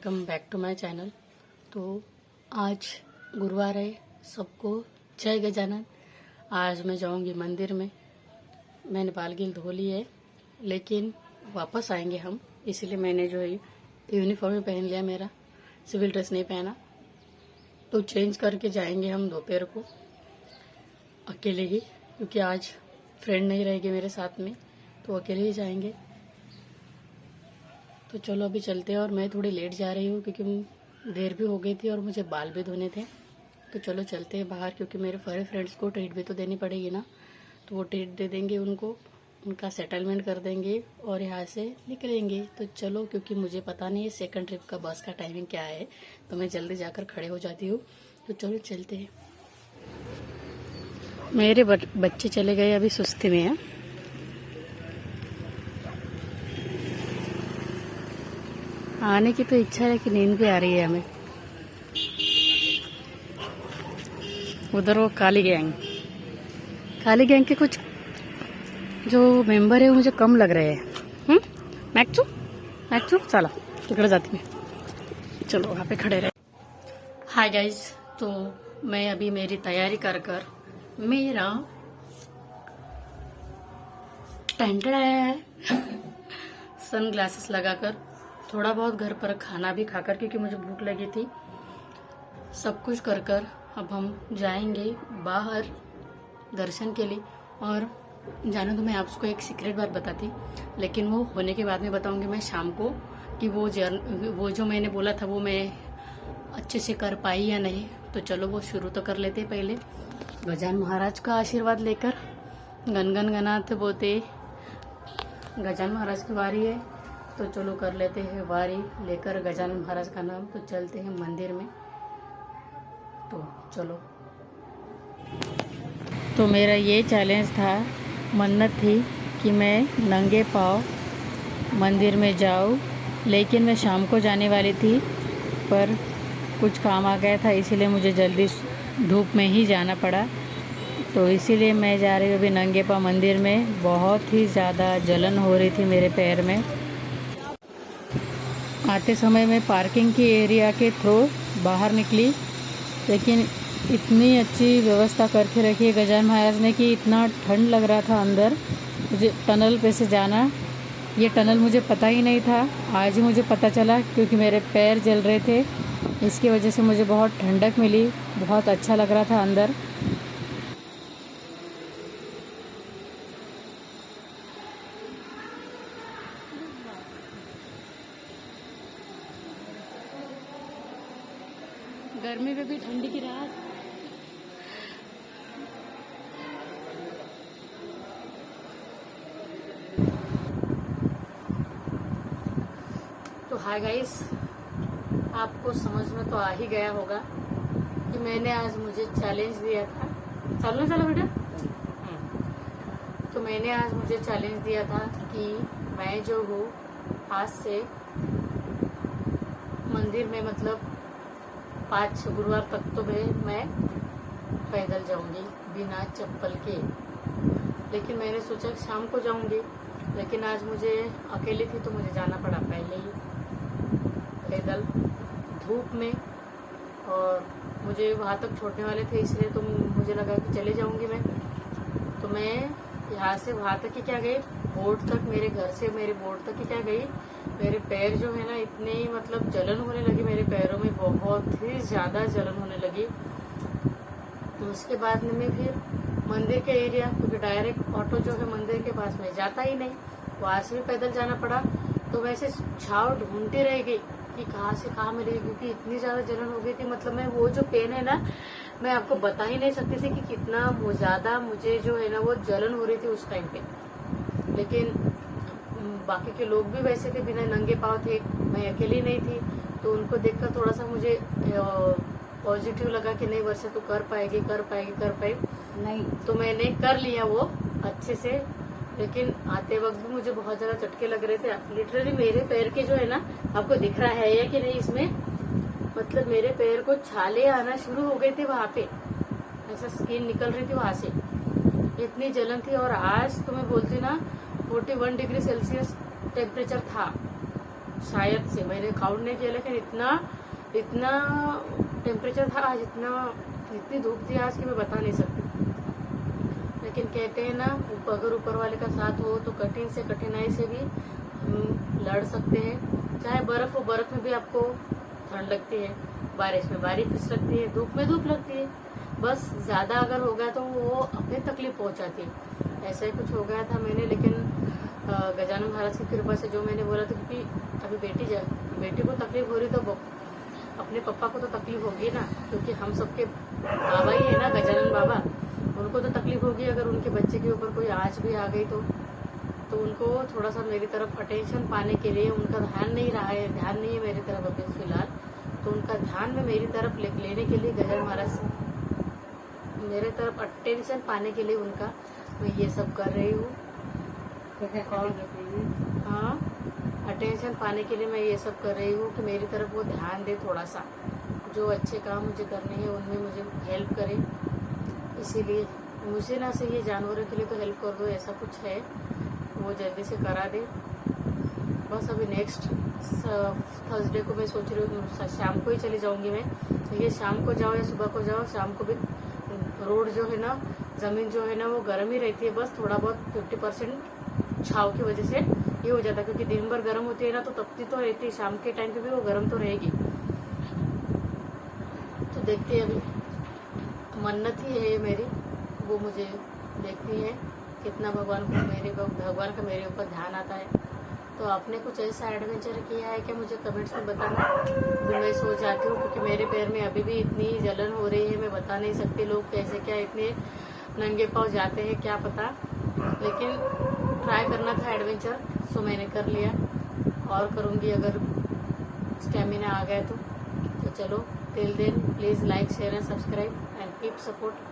Welcome back to my channel. तो आज गुरुवार है, सबको जय गजानन। आज मैं जाऊंगी मंदिर में। मैंने बाल गिल धो लिए है, लेकिन वापस आएंगे हम, इसलिए मैंने जो है यूनिफॉर्म ही पहन लिया। मेरा सिविल ड्रेस नहीं पहना, तो चेंज करके जाएंगे हम दोपहर को अकेले ही, क्योंकि आज फ्रेंड नहीं रहेगी मेरे साथ में, तो अकेले ही जाएंगे। तो चलो अभी चलते हैं। और मैं थोड़ी लेट जा रही हूँ क्योंकि देर भी हो गई थी और मुझे बाल भी धोने थे। तो चलो चलते हैं बाहर, क्योंकि मेरे सारे फ्रेंड्स को ट्रीट भी तो देनी पड़ेगी ना। तो वो ट्रीट दे देंगे उनको, उनका सेटलमेंट कर देंगे और यहाँ से निकलेंगे। तो चलो, क्योंकि मुझे पता नहीं है सेकंड ट्रिप का बस का टाइमिंग क्या है, तो मैं जल्दी जाकर खड़े हो जाती हूँ। तो चलो चलते हैं। मेरे बच्चे चले गए अभी सुस्ती में है। आने की तो इच्छा है कि नींद भी आ रही है हमें। उधर वो काली गैंग के कुछ जो मेंबर है वो मुझे कम लग रहे हैं। मैक्चू चलो तिकड़े जाती मैं। चलो वहाँ पे खड़े रहे। हाय गाइज, तो मैं अभी मेरी तैयारी कर मेरा सन ग्लासेस लगाकर, थोड़ा बहुत घर पर खाना भी खाकर, क्योंकि मुझे भूख लगी थी, सब कुछ कर अब हम जाएंगे बाहर दर्शन के लिए। और जाने तो मैं आपको एक सीक्रेट बात बताती, लेकिन वो होने के बाद में बताऊंगी मैं शाम को, कि वो जो मैंने बोला था वो मैं अच्छे से कर पाई या नहीं। तो चलो वो शुरू तो कर लेते पहले। गजानन महाराज का आशीर्वाद लेकर गनगन गनाते बोते गजानन महाराज की वारी है। तो चलो कर लेते हैं वारी लेकर गजानन महाराज का नाम। तो चलते हैं मंदिर में। तो चलो। तो मेरा ये चैलेंज था, मन्नत थी कि मैं नंगे पाँव मंदिर में जाऊँ, लेकिन मैं शाम को जाने वाली थी, पर कुछ काम आ गया था, इसीलिए मुझे जल्दी धूप में ही जाना पड़ा। तो इसीलिए मैं जा रही हूँ अभी नंगे पाँव मंदिर में। बहुत ही ज़्यादा जलन हो रही थी मेरे पैर में। आते समय मैं पार्किंग की एरिया के थ्रू बाहर निकली, लेकिन इतनी अच्छी व्यवस्था करके रखी है गजानन महाराज ने कि इतना ठंड लग रहा था अंदर। मुझे टनल पे से जाना, ये टनल मुझे पता ही नहीं था, आज ही मुझे पता चला, क्योंकि मेरे पैर जल रहे थे। इसकी वजह से मुझे बहुत ठंडक मिली, बहुत अच्छा लग रहा था अंदर। गर्मी में भी ठंडी की रात। तो हाय गाइस, आपको समझ में तो आ ही गया होगा कि मैंने आज मुझे चैलेंज दिया था। चलो बेटा। तो मैंने आज मुझे चैलेंज दिया था कि मैं जो हूँ आज से मंदिर में, मतलब 5 गुरुवार तक तो मैं पैदल जाऊंगी बिना चप्पल के। लेकिन मैंने सोचा शाम को जाऊंगी, लेकिन आज मुझे अकेली थी तो मुझे जाना पड़ा पहले ही पैदल धूप में। और मुझे वहाँ तक छोड़ने वाले थे, इसलिए तो मुझे लगा कि चले जाऊंगी मैं। तो मैं यहाँ से वहाँ तक ही क्या गई, बोर्ड तक, मेरे घर से मेरे बोर्ड तक ही क्या गई। मेरे पैर जो है ना, इतने मतलब जलन होने लगी मेरे पैरों में, बहुत ही ज़्यादा जलन होने लगी। तो उसके बाद में मैं फिर मंदिर के एरिया, क्योंकि डायरेक्ट ऑटो जो है मंदिर के पास में जाता ही नहीं, वहाँ से भी पैदल जाना पड़ा। तो वैसे छाव ढूंढती रह गई कि कहाँ से कहाँ मिलेगी, क्योंकि इतनी ज़्यादा जलन हो गई थी। मतलब मैं वो जो पेन है ना, मैं आपको बता ही नहीं सकती थी कि कितना ज़्यादा मुझे जो है ना वो जलन हो रही थी उस टाइम पे। लेकिन बाकी के लोग भी वैसे थे, बिना नंगे पाँव थे, मैं अकेली नहीं थी। तो उनको देखकर थोड़ा सा मुझे पॉजिटिव लगा कि नहीं वर्षा तो कर पाएगी नहीं। तो मैंने कर लिया वो अच्छे से। लेकिन आते वक्त भी मुझे बहुत ज़्यादा चटके लग रहे थे। लिटरली मेरे पैर के जो है ना, आपको दिख रहा है या कि नहीं इसमें, मतलब मेरे पैर को छाले आना शुरू हो गए थे वहाँ पे, ऐसा स्किन निकल रही थी वहाँ से, इतनी जलन थी। और आज तो मैं बोलती ना 41 डिग्री सेल्सियस टेम्परेचर था। शायद से, मैंने काउंट नहीं किया, लेकिन इतना इतना टेम्परेचर था आज, इतनी धूप थी आज कि मैं बता नहीं सकती। लेकिन कहते हैं ना, अगर ऊपर वाले का साथ हो तो कठिन से कठिनाई से भी हम लड़ सकते हैं। चाहे बर्फ हो, बर्फ में भी आपको ठंड लगती है, बारिश में बारिश लगती है, धूप में धूप लगती है। बस ज्यादा अगर हो गया तो वो अपने तकलीफ पहुंचाती है। ऐसा ही कुछ हो गया था मैंने, लेकिन गजानन महाराज की कृपा से जो मैंने बोला था, क्योंकि अभी बेटी को तकलीफ हो रही तो अपने पापा को तो तकलीफ होगी ना, क्योंकि हम सबके बाबा ही है ना, गजानन बाबा। उनको तो तकलीफ होगी अगर उनके बच्चे के ऊपर कोई आँच भी आ गई तो उनको थोड़ा सा मेरी तरफ अटेंशन पाने के लिए, उनका ध्यान नहीं है मेरी तरफ अभी फिलहाल, तो उनका ध्यान में मेरी तरफ लेने के लिए गजानन महाराज मेरे तरफ अटेंशन पाने के लिए उनका मैं ये सब कर रही हूँ। हाँ, अटेंशन पाने के लिए मैं ये सब कर रही हूँ कि मेरी तरफ वो ध्यान दे, थोड़ा सा जो अच्छे काम मुझे करने हैं उनमें मुझे हेल्प करे। इसीलिए मुझे ना से ये जानवरों के लिए तो हेल्प कर दो, ऐसा कुछ है वो जल्दी से करा दे। बस अभी नेक्स्ट थर्सडे को मैं सोच रही हूँ शाम को ही चली जाऊंगी मैं। ये शाम को जाओ या सुबह को जाओ, शाम को भी रोड जो है ना, जमीन जो है ना, वो गर्म ही रहती है। बस थोड़ा बहुत 50% छाव की वजह से ये हो जाता है, क्योंकि दिन भर गर्म होती है ना, तो तपती तो रहती है, शाम के टाइम पे भी वो गर्म तो रहेगी। तो देखते हैं, अभी मन्नत ही है मेरी, वो मुझे देखनी है कितना भगवान का मेरे ऊपर ध्यान आता है। तो आपने कुछ ऐसा एडवेंचर किया है कि मुझे कमेंट्स में बताना। मैं सो जाती हूँ क्योंकि मेरे पैर में अभी भी इतनी जलन हो रही है, मैं बता नहीं सकती लोग कैसे क्या इतने नंगे पाँव जाते हैं, क्या पता। लेकिन ट्राई करना था एडवेंचर, सो मैंने कर लिया, और करूँगी अगर स्टेमिना आ गया तो चलो। Till then please like share and subscribe and keep support.